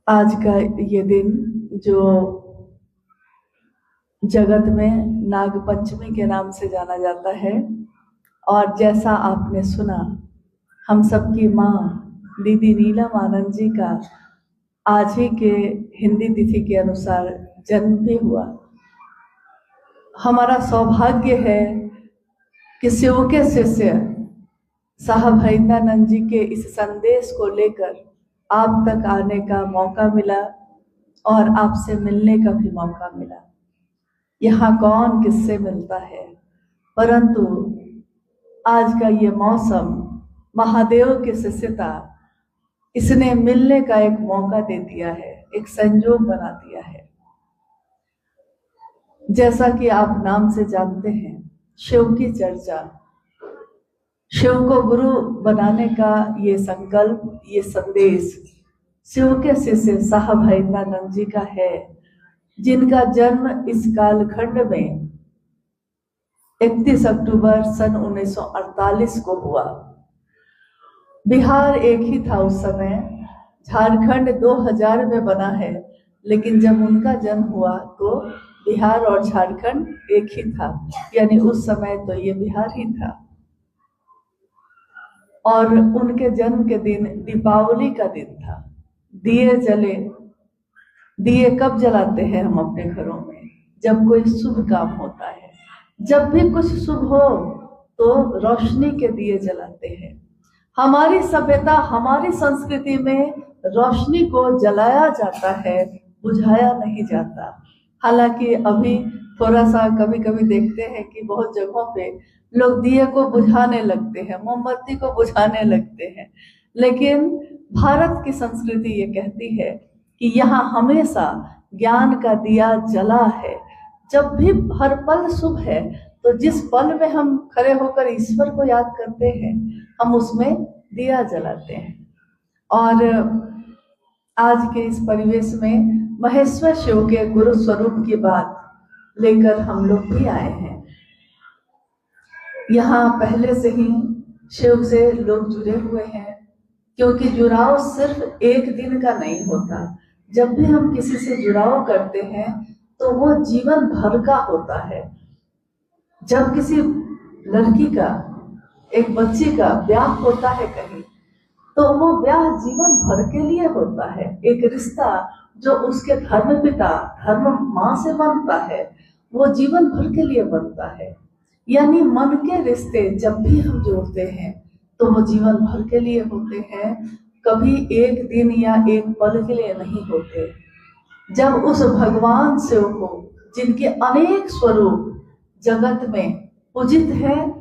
आज का ये दिन जो जगत में नाग पंचमी के नाम से जाना जाता है, और जैसा आपने सुना, हम सबकी माँ दीदी नीलम आनंद जी का आज ही के हिंदी तिथि के अनुसार जन्म भी हुआ। हमारा सौभाग्य है कि शिव के शिष्य साहब हरिंदानंद जी के इस संदेश को लेकर आप तक आने का मौका मिला और आपसे मिलने का भी मौका मिला। यहाँ कौन किससे मिलता है, परंतु आज का ये मौसम महादेव की शिष्यता इसने मिलने का एक मौका दे दिया है, एक संयोग बना दिया है। जैसा कि आप नाम से जानते हैं, शिव की चर्चा, शिव को गुरु बनाने का ये संकल्प, ये संदेश शिव के शिष्य साहब हरिंदानंद जी का है, जिनका जन्म इस कालखंड में 31 अक्टूबर सन 1948 को हुआ। बिहार एक ही था उस समय, झारखंड 2000 में बना है, लेकिन जब उनका जन्म हुआ तो बिहार और झारखंड एक ही था, यानी उस समय तो ये बिहार ही था। और उनके जन्म के दिन दीपावली का दिन था। दिए जले, दिए कब जलाते हैं हम अपने घरों में? जब कोई शुभ काम होता है, जब भी कुछ शुभ हो तो रोशनी के दिए जलाते हैं। हमारी सभ्यता, हमारी संस्कृति में रोशनी को जलाया जाता है, बुझाया नहीं जाता। हालांकि अभी थोड़ा सा कभी कभी देखते हैं कि बहुत जगहों पे लोग दिए को बुझाने लगते हैं, मोमबत्ती को बुझाने लगते हैं, लेकिन भारत की संस्कृति ये कहती है कि यहाँ हमेशा ज्ञान का दिया जला है। जब भी हर पल शुभ है, तो जिस पल में हम खड़े होकर ईश्वर को याद करते हैं, हम उसमें दिया जलाते हैं। और आज के इस परिवेश में महेश्वर शिव के गुरु स्वरूप की बात लेकर हम लोग भी आए हैं। यहाँ पहले से ही शिव से लोग जुड़े हुए हैं, क्योंकि जुड़ाव सिर्फ एक दिन का नहीं होता। जब भी हम किसी से जुड़ाव करते हैं तो वो जीवन भर का होता है। जब किसी लड़की का, एक बच्ची का ब्याह होता है कहीं, तो वो ब्याह जीवन भर के लिए होता है। एक रिश्ता जो उसके धर्म पिता, धर्म माँ से बनता है, वो जीवन भर के लिए बनता है। यानी मन के रिश्ते जब भी हम जोड़ते हैं तो वो जीवन भर के लिए होते हैं, कभी एक दिन या एक पल के लिए नहीं होते। जब उस भगवान शिव को, जिनके अनेक स्वरूप जगत में पूजित हैं,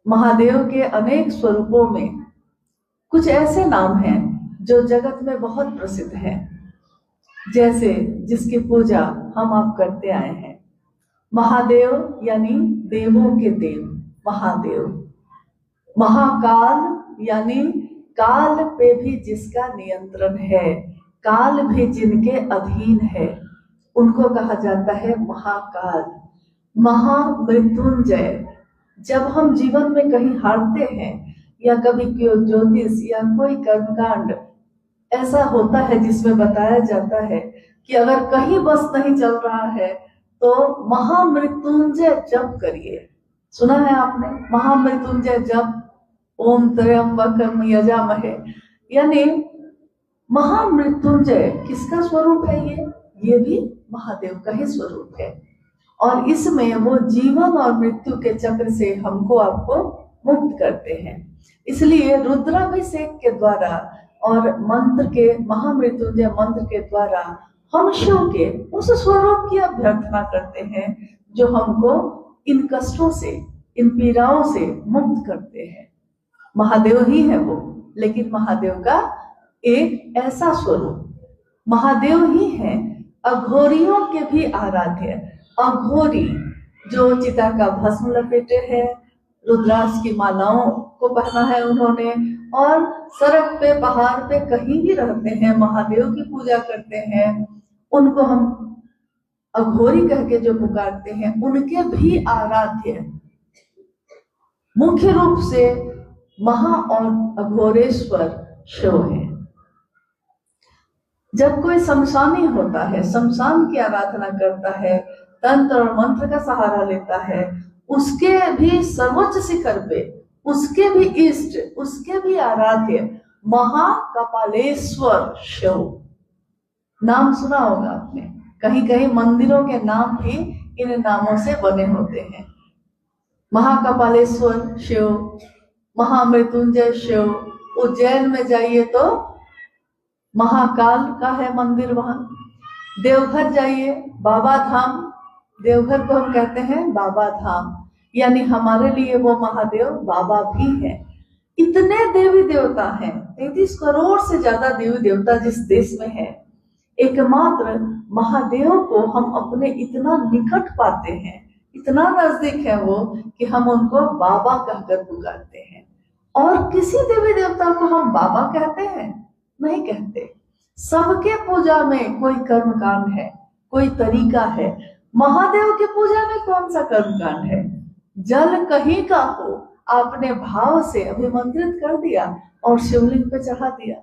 महादेव के अनेक स्वरूपों में कुछ ऐसे नाम हैं जो जगत में बहुत प्रसिद्ध हैं, जैसे जिसकी पूजा हम आप करते आए हैं। महादेव यानी देवों के देव महादेव, महाकाल यानी काल पे भी जिसका नियंत्रण है, काल भी जिनके अधीन है, उनको कहा जाता है महाकाल। महामृत्युंजय, जब हम जीवन में कहीं हारते हैं या कभी कोई ज्योतिष या कोई कर्मकांड ऐसा होता है जिसमें बताया जाता है कि अगर कहीं बस नहीं चल रहा है तो महामृत्युंजय जप करिए। सुना है आपने महामृत्युंजय जप? ओम त्र्यंबकम यजामहे, यानी महामृत्युंजय किसका स्वरूप है? ये भी महादेव का ही स्वरूप है। और इसमें वो जीवन और मृत्यु के चक्र से हमको आपको मुक्त करते हैं। इसलिए रुद्राभिषेक के द्वारा और मंत्र के, महामृत्युंजय मंत्र के द्वारा हम शिव के उस स्वरूप की अभ्यर्थना करते हैं जो हमको इन कष्टों से, इन पीड़ाओं से मुक्त करते हैं। महादेव ही है वो, लेकिन महादेव का एक ऐसा स्वरूप, महादेव ही है अघोरियों के भी आराध्य। अघोरी जो चिता का भस्म लपेटे हैं, रुद्राक्ष की मालाओं को पहना है उन्होंने, और सड़क पे, पहाड़ पे, कहीं भी रहते हैं, महादेव की पूजा करते हैं, उनको हम अघोरी कह के जो पुकारते हैं, उनके भी आराध्य मुख्य रूप से महा और अघोरेश्वर शिव है। जब कोई शमशानी होता है, शमशान की आराधना करता है, तंत्र और मंत्र का सहारा लेता है, उसके भी सर्वोच्च शिखर पे, उसके भी इष्ट, उसके भी आराध्य महाकपालेश्वर शिव, नाम सुना होगा आपने। कहीं कहीं मंदिरों के नाम भी इन नामों से बने होते हैं। महाकपालेश्वर शिव, महामृत्युंजय शिव। उज्जैन में जाइए तो महाकाल का है मंदिर वहां। देवघर जाइए, बाबा धाम, देवघर को हम कहते हैं बाबा धाम, यानी हमारे लिए वो महादेव बाबा भी है। इतने देवी देवता हैं, 33 करोड़ से ज्यादा देवी देवता जिस देश में है, एकमात्र महादेव को हम अपने इतना निकट पाते हैं, इतना नजदीक है वो, कि हम उनको बाबा कहकर पुकारते हैं। और किसी देवी देवता को हम बाबा कहते हैं? नहीं कहते। सबके पूजा में कोई कर्मकांड है, कोई तरीका है। महादेव की पूजा में कौन सा कर्मकांड है? जल कहीं का हो, आपने भाव से अभिमंत्रित कर दिया और शिवलिंग पे चढ़ा दिया।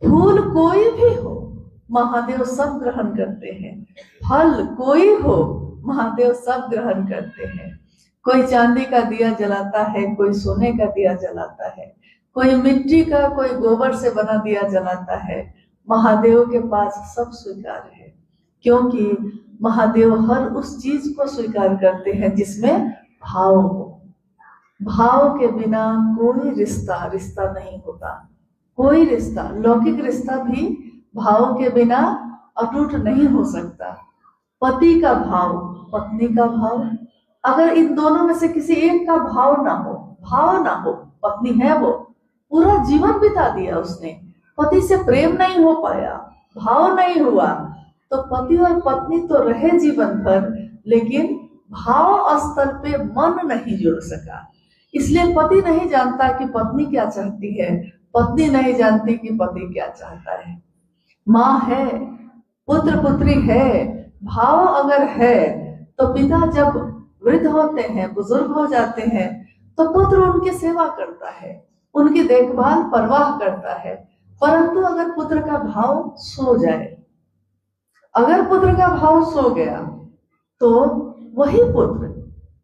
फूल कोई भी हो, महादेव सब ग्रहण करते हैं। फल कोई हो, महादेव सब ग्रहण करते हैं। कोई चांदी का दिया जलाता है, कोई सोने का दिया जलाता है, कोई मिट्टी का, कोई गोबर से बना दिया जलाता है। महादेव के पास सब स्वीकार है, क्योंकि महादेव हर उस चीज को स्वीकार करते हैं जिसमें भाव हो। भाव के बिना कोई रिश्ता नहीं होता। कोई रिश्ता, लौकिक रिश्ता भी भाव के बिना अटूट नहीं हो सकता। पति का भाव, पत्नी का भाव, अगर इन दोनों में से किसी एक का भाव ना हो, पत्नी है वो, पूरा जीवन बिता दिया उसने, पति से प्रेम नहीं हो पाया, भाव नहीं हुआ, तो पति और पत्नी तो रहे जीवन भर, लेकिन भाव स्तर पे मन नहीं जुड़ सका। इसलिए पति नहीं जानता कि पत्नी क्या चाहती है, पत्नी नहीं जानती कि पति क्या चाहता है। माँ है, पुत्र पुत्री है, भाव अगर है तो पिता जब वृद्ध होते हैं, बुजुर्ग हो जाते हैं, तो पुत्र उनकी सेवा करता है, उनकी देखभाल परवाह करता है। परंतु अगर पुत्र का भाव सो जाए, अगर पुत्र का भाव सो गया, तो वही पुत्र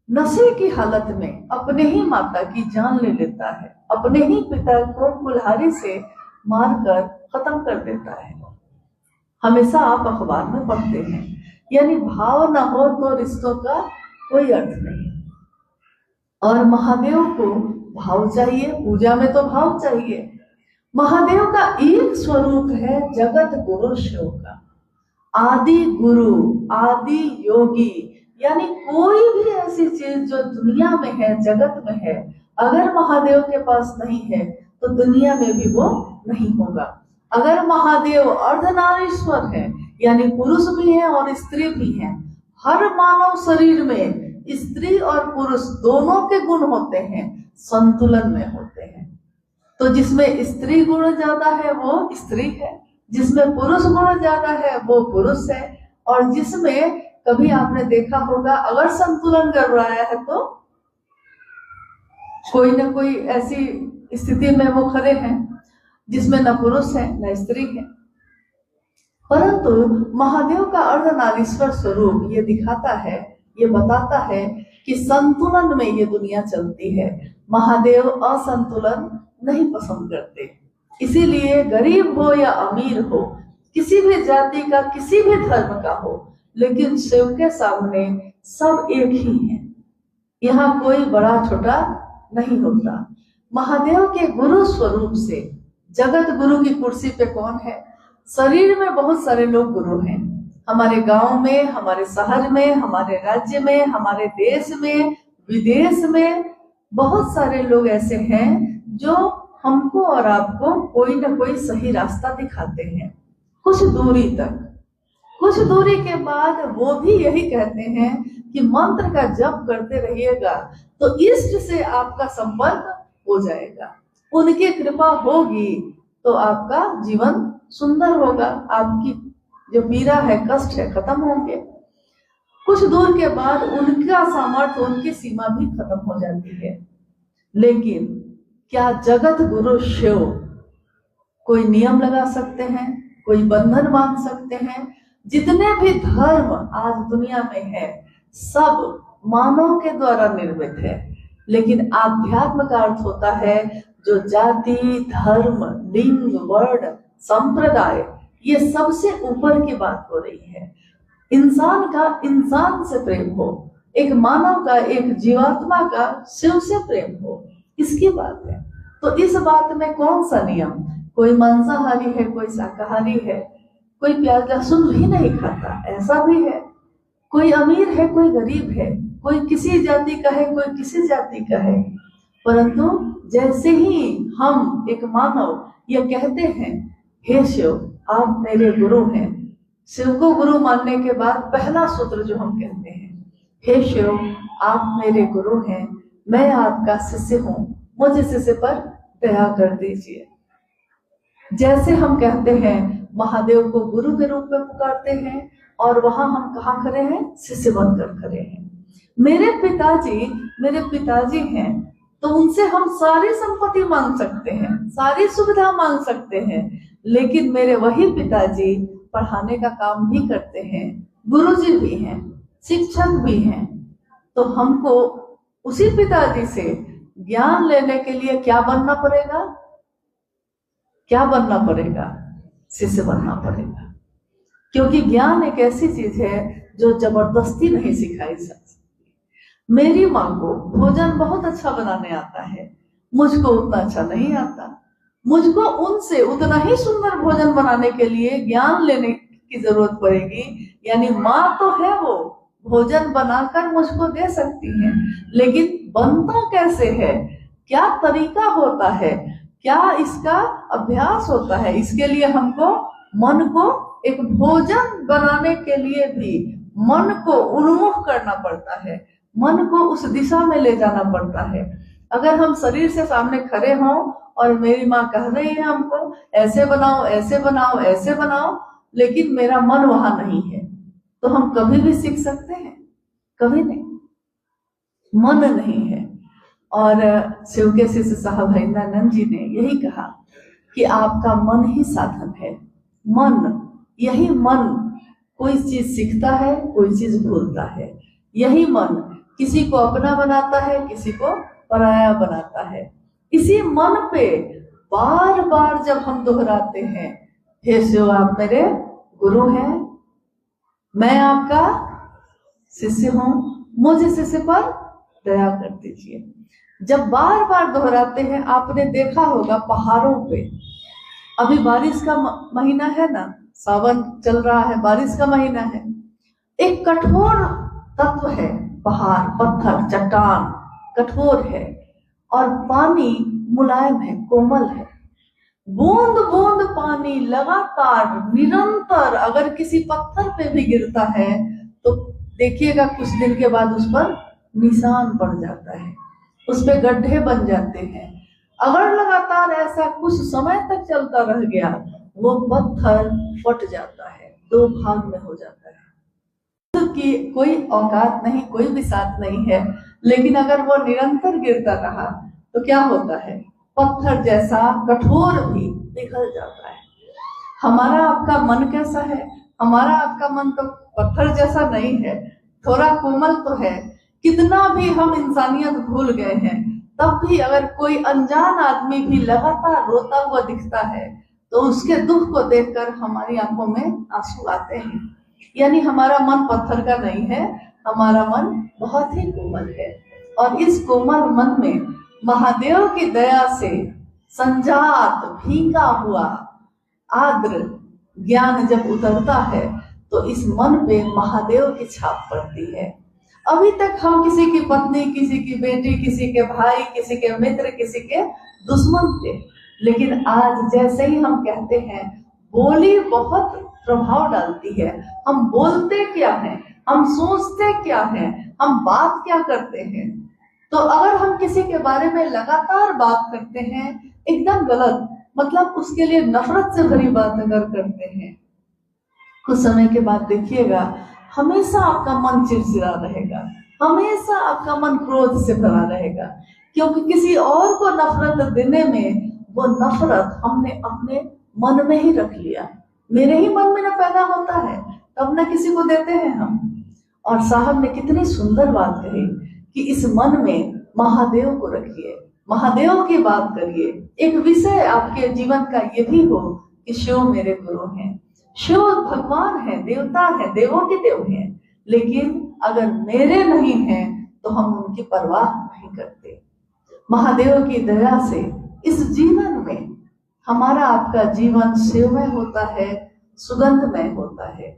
नशे की हालत में अपने ही माता की जान ले लेता है, अपने ही पिता को कुल्हाड़ी से मारकर खत्म कर देता है। हमेशा आप अखबार में पढ़ते हैं। यानी भाव ना हो तो रिश्तों का कोई अर्थ नहीं। और महादेव को भाव चाहिए, पूजा में तो भाव चाहिए। महादेव का एक स्वरूप है जगत गुरु शिव का, आदि गुरु, आदि योगी। यानी कोई भी ऐसी चीज जो दुनिया में है, जगत में है, अगर महादेव के पास नहीं है तो दुनिया में भी वो नहीं होगा। अगर महादेव अर्धनारीश्वर है, यानी पुरुष भी है और स्त्री भी है, हर मानव शरीर में स्त्री और पुरुष दोनों के गुण होते हैं, संतुलन में होते हैं। तो जिसमें स्त्री गुण ज्यादा है वो स्त्री है, जिसमें पुरुष गुण ज्यादा है वो पुरुष है, और जिसमें कभी आपने देखा होगा अगर संतुलन गड़बड़ाया है तो कोई ना कोई ऐसी स्थिति में वो खड़े हैं जिसमें न पुरुष है न स्त्री है। परंतु महादेव का अर्धनारीश्वर स्वरूप ये दिखाता है, ये बताता है कि संतुलन में ये दुनिया चलती है। महादेव असंतुलन नहीं पसंद करते। इसीलिए गरीब हो या अमीर हो, किसी भी जाति का, किसी भी धर्म का हो, लेकिन शिव के सामने सब एक ही है। यहाँ कोई बड़ा छोटा नहीं होता। महादेव के गुरु स्वरूप से, जगत गुरु की कुर्सी पे कौन है? शरीर में बहुत सारे लोग गुरु हैं। हमारे गांव में, हमारे शहर में, हमारे राज्य में, हमारे देश में, विदेश में बहुत सारे लोग ऐसे हैं जो हमको और आपको कोई ना कोई सही रास्ता दिखाते हैं कुछ दूरी तक। कुछ दूरी के बाद वो भी यही कहते हैं कि मंत्र का जप करते रहिएगा तो इष्ट से आपका संपर्क हो जाएगा, उनकी कृपा होगी तो आपका जीवन सुंदर होगा, आपकी जो पीड़ा है, कष्ट है, खत्म होंगे। कुछ दूर के बाद उनका सामर्थ्य, उनकी सीमा भी खत्म हो जाती है। लेकिन क्या जगत गुरु शिव कोई नियम लगा सकते हैं, कोई बंधन बांध सकते हैं। जितने भी धर्म आज दुनिया में है सब मानव के द्वारा निर्मित है, लेकिन आध्यात्म का अर्थ होता है जो जाति, धर्म, लिंग, वर्ण, संप्रदाय, ये सबसे ऊपर की बात हो रही है। इंसान का इंसान से प्रेम हो, एक मानव का, एक जीवात्मा का शिव से प्रेम हो, इसकी बात है। तो इस बात में कौन सा नियम? कोई मांसाहारी है, कोई शाकाहारी है, कोई प्याज लहसुन भी नहीं खाता, ऐसा भी है। कोई अमीर है, कोई गरीब है, कोई किसी जाति का है, कोई किसी जाति का है। परंतु जैसे ही हम एक मानव ये कहते हैं, हे शिव आप मेरे गुरु हैं, शिव को गुरु मानने के बाद पहला सूत्र जो हम कहते हैं, हे शिव आप मेरे गुरु हैं, मैं आपका शिष्य हूँ, मुझे शिष्य पर दया कर दीजिए। जैसे हम कहते हैं महादेव को गुरु के रूप में पुकारते हैं, और वहां हम कहाँ खड़े हैं? शिष्य बनकर खड़े हैं। मेरे पिताजी हैं, तो उनसे हम सारी संपत्ति मांग सकते हैं, सारी सुविधा मांग सकते हैं, लेकिन मेरे वही पिताजी पढ़ाने का काम भी करते हैं, गुरुजी भी हैं, शिक्षक भी हैं। तो हमको उसी पिताजी से ज्ञान लेने के लिए क्या बनना पड़ेगा? क्या बनना पड़ेगा? शिष्य बनना पड़ेगा। क्योंकि ज्ञान एक ऐसी चीज है जो जबरदस्ती नहीं सिखाई जा सकती। मेरी माँ को भोजन बहुत अच्छा बनाने आता है, मुझको उतना अच्छा नहीं आता। मुझको उनसे उतना ही सुंदर भोजन बनाने के लिए ज्ञान लेने की जरूरत पड़ेगी। यानी माँ तो है, वो भोजन बनाकर मुझको दे सकती है, लेकिन बनता कैसे है, क्या तरीका होता है, क्या इसका अभ्यास होता है, इसके लिए हमको मन को एक भोजन बनाने के लिए भी मन को उन्मुख करना पड़ता है, मन को उस दिशा में ले जाना पड़ता है। अगर हम शरीर से सामने खड़े हों और मेरी माँ कह रही है हमको ऐसे बनाओ, ऐसे बनाओ, ऐसे बनाओ, लेकिन मेरा मन वहां नहीं है, तो हम कभी भी सीख सकते हैं? कभी नहीं, मन नहीं है। और शिव के शिष्य साहब हरिंद्रानंद जी ने यही कहा कि आपका मन ही साधन है। मन, यही मन कोई चीज सीखता है, कोई चीज भूलता है। यही मन किसी को अपना बनाता है, किसी को पराया बनाता है। इसी मन पे बार बार जब हम दोहराते हैं, हे शिव आप मेरे गुरु हैं, मैं आपका शिष्य हूं, मुझे शिष्य पर दया कर दीजिए। जब बार बार दोहराते हैं, आपने देखा होगा पहाड़ों पे, अभी बारिश का महीना है ना, सावन चल रहा है, बारिश का महीना है, एक कठोर तत्व है, पहाड़, पत्थर, चट्टान कठोर है और पानी मुलायम है, कोमल है। बूंद बूंद पानी लगातार निरंतर अगर किसी पत्थर पे भी गिरता है तो देखिएगा कुछ दिन के बाद उस पर निशान पड़ जाता है, उस पे गड्ढे बन जाते हैं। अगर लगातार ऐसा कुछ समय तक चलता रह गया, वो पत्थर फट जाता है, दो भाग में हो जाता है। कि कोई औकात नहीं, कोई बिसात नहीं है, लेकिन अगर वो निरंतर गिरता रहा तो क्या होता है? पत्थर जैसा कठोर भी पिघल जाता है। हमारा आपका मन कैसा है? हमारा आपका मन तो पत्थर जैसा नहीं है, थोड़ा कोमल तो है। कितना भी हम इंसानियत भूल गए हैं, तब भी अगर कोई अनजान आदमी भी लगातार रोता हुआ दिखता है तो उसके दुख को देखकर हमारी आंखों में आंसू आते हैं। यानी हमारा मन पत्थर का नहीं है, हमारा मन बहुत ही कोमल है। और इस कोमल मन में महादेव की दया से संजात भीगा हुआ आर्द्र ज्ञान जब उतरता है तो इस मन पे महादेव की छाप पड़ती है। अभी तक हम किसी की पत्नी, किसी की बेटी, किसी के भाई, किसी के मित्र, किसी के दुश्मन थे, लेकिन आज जैसे ही हम कहते हैं, बोली बहुत प्रभाव डालती है। हम बोलते क्या हैं, हम सोचते क्या हैं, हम बात क्या करते हैं। तो अगर हम किसी के बारे में लगातार बात करते हैं एकदम गलत, मतलब उसके लिए नफरत से भरी बात अगर करते हैं, कुछ समय के बाद देखिएगा हमेशा आपका मन चिड़चिड़ा रहेगा, हमेशा आपका मन क्रोध से भरा रहेगा, क्योंकि किसी और को नफरत देने में वो नफरत हमने अपने मन में ही रख लिया। मेरे ही मन में न पैदा होता है तब न किसी को देते हैं हम। और साहब ने कितनी सुंदर बात कही कि इस मन में महादेव को रखिए, महादेव की बात करिए। एक विषय आपके जीवन का ये भी हो कि शिव मेरे गुरु हैं, शिव भगवान है, देवता है, देवों के देव हैं, लेकिन अगर मेरे नहीं हैं तो हम उनकी परवाह नहीं करते। महादेव की दया से इस जीवन में हमारा आपका जीवन शिवमय होता है, सुगंधमय होता है।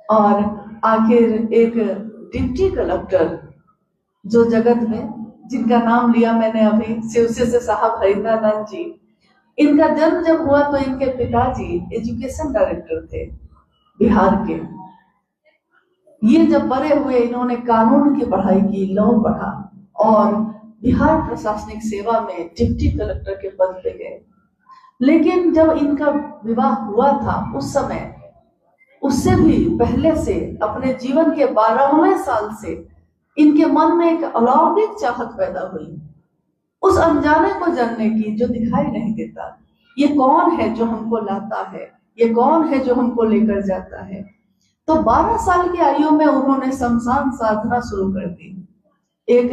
और आखिर एक डिप्टी कलेक्टर जो जगत में, जिनका नाम लिया मैंने अभी, शिवसे से साहब हरिंद्रानंद जी, इनका जन्म जब हुआ तो इनके पिताजी एजुकेशन डायरेक्टर थे बिहार के। ये जब बड़े हुए इन्होंने कानून की पढ़ाई की, लॉ पढ़ा और बिहार प्रशासनिक सेवा में डिप्टी कलेक्टर के पद पे गए। लेकिन जब इनका विवाह हुआ था उस समय, उससे भी पहले से अपने जीवन के 12वें साल से इनके मन में एक अलौकिक चाहत पैदा हुई, उस अनजाने को जानने की जो दिखाई नहीं देता। ये कौन है जो हमको लाता है, ये कौन है जो हमको लेकर जाता है। तो 12 साल की आयु में उन्होंने शमशान साधना शुरू कर दी। एक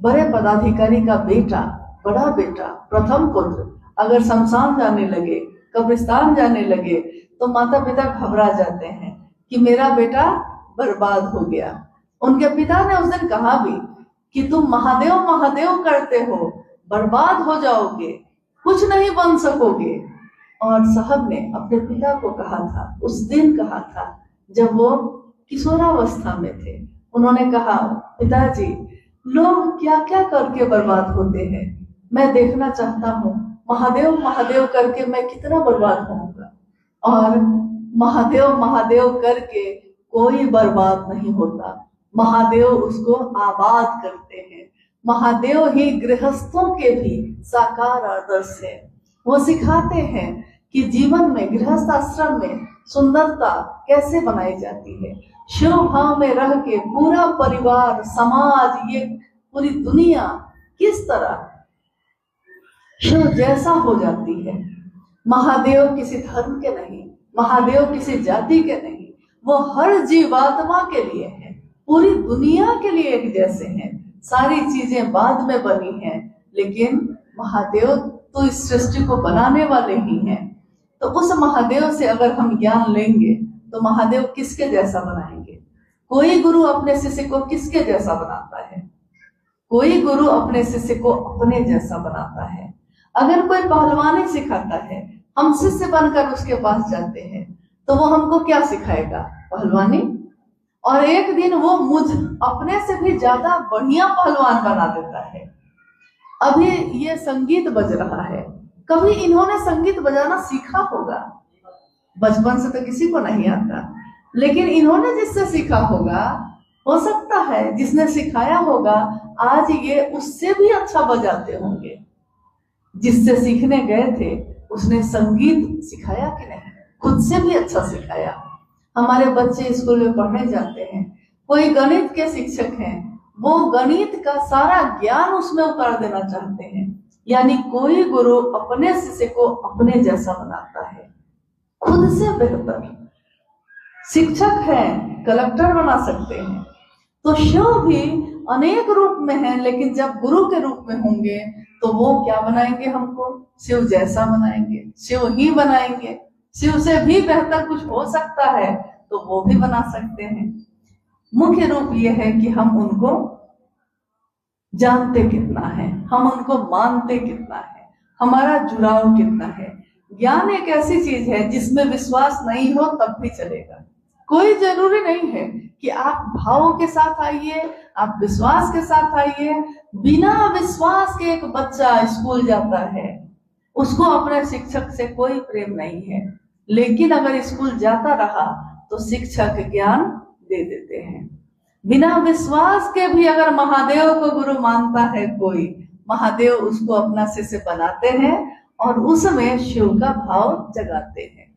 बड़े पदाधिकारी का बेटा, बड़ा बेटा, प्रथम पुत्र अगर शमशान जाने लगे, कब्रिस्तान जाने लगे तो माता पिता घबरा जाते हैं कि मेरा बेटा बर्बाद हो गया। उनके पिता ने उस दिन कहा भी कि तुम महादेव महादेव करते हो, बर्बाद हो जाओगे, कुछ नहीं बन सकोगे। और साहब ने अपने पिता को कहा था, उस दिन कहा था जब वो किशोरावस्था में थे। उन्होंने कहा, पिताजी लोग क्या क्या करके बर्बाद होते हैं, मैं देखना चाहता हूँ महादेव महादेव करके मैं कितना बर्बाद होऊंगा। और महादेव महादेव करके कोई बर्बाद नहीं होता, महादेव उसको आबाद करते हैं। महादेव ही गृहस्थों के भी साकार आदर्श है। वो सिखाते हैं कि जीवन में, गृहस्थ आश्रम में सुंदरता कैसे बनाई जाती है। शिव भाव में रह के पूरा परिवार, समाज, ये पूरी दुनिया किस तरह शिव जैसा हो जाती है। महादेव किसी धर्म के नहीं, महादेव किसी जाति के नहीं, वो हर जीवात्मा के लिए है, पूरी दुनिया के लिए एक जैसे हैं। सारी चीजें बाद में बनी हैं, लेकिन महादेव तो इस सृष्टि को बनाने वाले ही हैं। तो उस महादेव से अगर हम ज्ञान लेंगे तो महादेव किसके जैसा बनाएंगे। कोई गुरु अपने शिष्य को किसके जैसा बनाता है, कोई गुरु अपने शिष्य को अपने जैसा बनाता है। अगर कोई पहलवानी सिखाता है, हम शिष्य बनकर उसके पास जाते हैं तो वो हमको क्या सिखाएगा, पहलवानी। और एक दिन वो मुझ अपने से भी ज्यादा बढ़िया पहलवान बना देता है। अभी ये संगीत बज रहा है, कभी इन्होंने संगीत बजाना सीखा होगा, बचपन से तो किसी को नहीं आता, लेकिन इन्होंने जिससे सीखा होगा, हो सकता है जिसने सिखाया होगा आज ये उससे भी अच्छा बजाते होंगे। जिससे सीखने गए थे उसने संगीत सिखाया कि नहीं, खुद से भी अच्छा सिखाया। हमारे बच्चे स्कूल में पढ़ने जाते हैं, कोई गणित के शिक्षक हैं, वो गणित का सारा ज्ञान उसमें उतार देना चाहते हैं। यानी कोई गुरु अपने शिष्य को अपने जैसा बनाता है, खुद से बेहतर। शिक्षक है, कलेक्टर बना सकते हैं, तो शिव भी अनेक रूप में है, लेकिन जब गुरु के रूप में होंगे तो वो क्या बनाएंगे, हमको शिव जैसा बनाएंगे, शिव ही बनाएंगे। शिव से भी बेहतर कुछ हो सकता है तो वो भी बना सकते हैं। मुख्य रूप ये है कि हम उनको जानते कितना है, हम उनको मानते कितना है, हमारा जुड़ाव कितना है। ज्ञान एक ऐसी चीज है जिसमें विश्वास नहीं हो तब भी चलेगा। कोई जरूरी नहीं है कि आप भाव के साथ आइए, आप विश्वास के साथ आइए। बिना विश्वास के एक बच्चा स्कूल जाता है, उसको अपने शिक्षक से कोई प्रेम नहीं है, लेकिन अगर स्कूल जाता रहा तो शिक्षक ज्ञान दे देते हैं। बिना विश्वास के भी अगर महादेव को गुरु मानता है कोई, महादेव उसको अपना शिष्य बनाते हैं और उसमें शिव का भाव जगाते हैं।